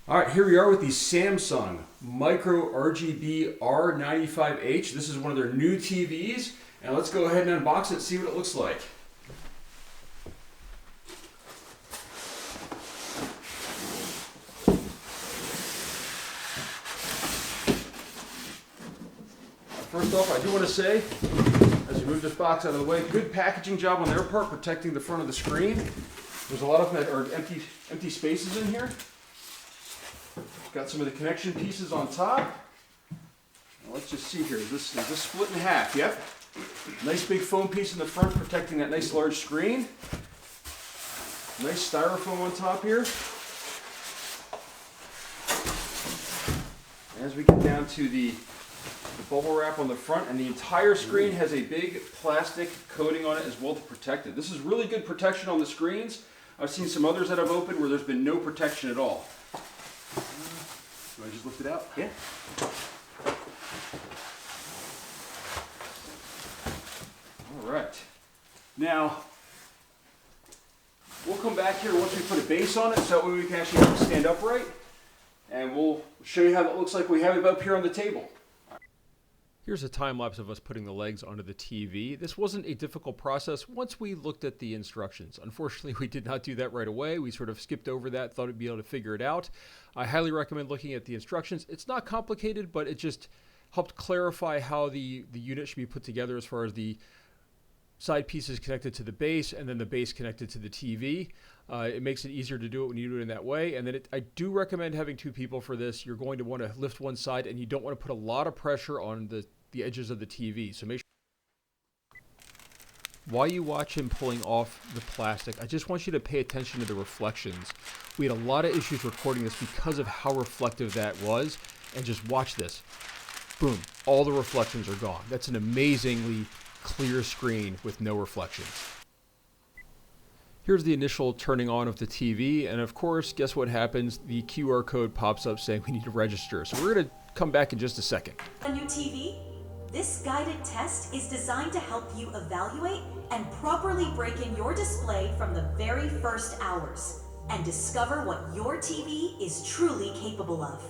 All right, here we are with the Samsung Micro RGB R95H. This is one of their new TVs, and let's go ahead and unbox it and see what it looks like. First off, I do want to say, as we move this box out of the way, good packaging job on their part, protecting the front of the screen. There's a lot of empty spaces in here. Got some of the connection pieces on top. Now let's just see here. Is this split in half? Yep. Nice big foam piece in the front protecting that nice large screen. Nice styrofoam on top here. As we get down to the bubble wrap on the front, and the entire screen has a big plastic coating on it as well to protect it. This is really good protection on the screens. I've seen some others that I've opened where there's been no protection at all. Do I just lift it out? Yeah. All right. Now, we'll come back here once we put a base on it so that way we can actually have it stand upright. And we'll show you how it looks like we have it up here on the table. Here's a time lapse of us putting the legs onto the TV. This wasn't a difficult process once we looked at the instructions. Unfortunately, we did not do that right away. We sort of skipped over that, thought we'd be able to figure it out. I highly recommend looking at the instructions. It's not complicated, but it just helped clarify how the unit should be put together as far as the side pieces connected to the base and then the base connected to the TV. It makes it easier to do it when you do it in that way. And then I do recommend having two people for this. You're going to want to lift one side and you don't want to put a lot of pressure on the edges of the TV. So make sure while you watch him pulling off the plastic, I just want you to pay attention to the reflections. We had a lot of issues recording this because of how reflective that was. And just watch this. Boom. All the reflections are gone. That's an amazingly clear screen with no reflections. Here's the initial turning on of the TV, and of course, guess what happens? The QR code pops up saying we need to register. So we're going to come back in just a second. A new TV? This guided test is designed to help you evaluate and properly break in your display from the very first hours and discover what your TV is truly capable of.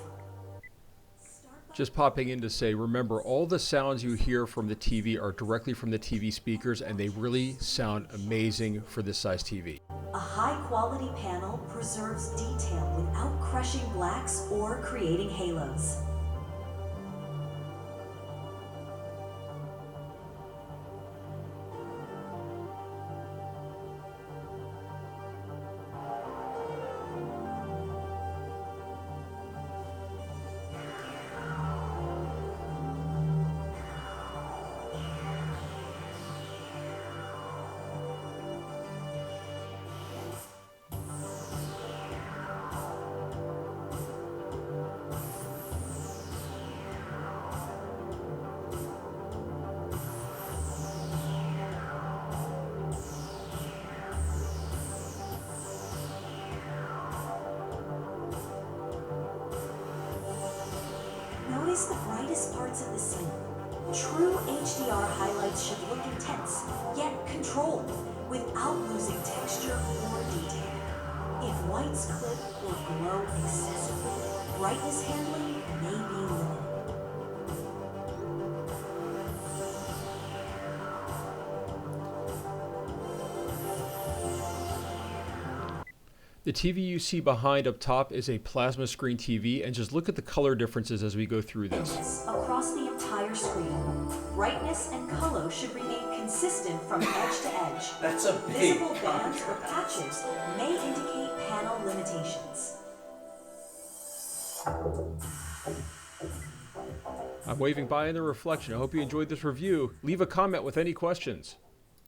Just popping in to say, remember, all the sounds you hear from the TV are directly from the TV speakers, and they really sound amazing for this size TV. A high-quality panel preserves detail without crushing blacks or creating halos. Notice the brightest parts of the scene. True HDR highlights should look intense, yet controlled, without losing texture or detail. If whites clip or glow excessively, brightness handling may be limited. The TV you see behind up top is a plasma screen TV, and just look at the color differences as we go through this. Across the entire screen, brightness and color should remain consistent from edge to edge. That's a big Visible bands or patches may indicate panel limitations. I'm waving by in the reflection. I hope you enjoyed this review. Leave a comment with any questions.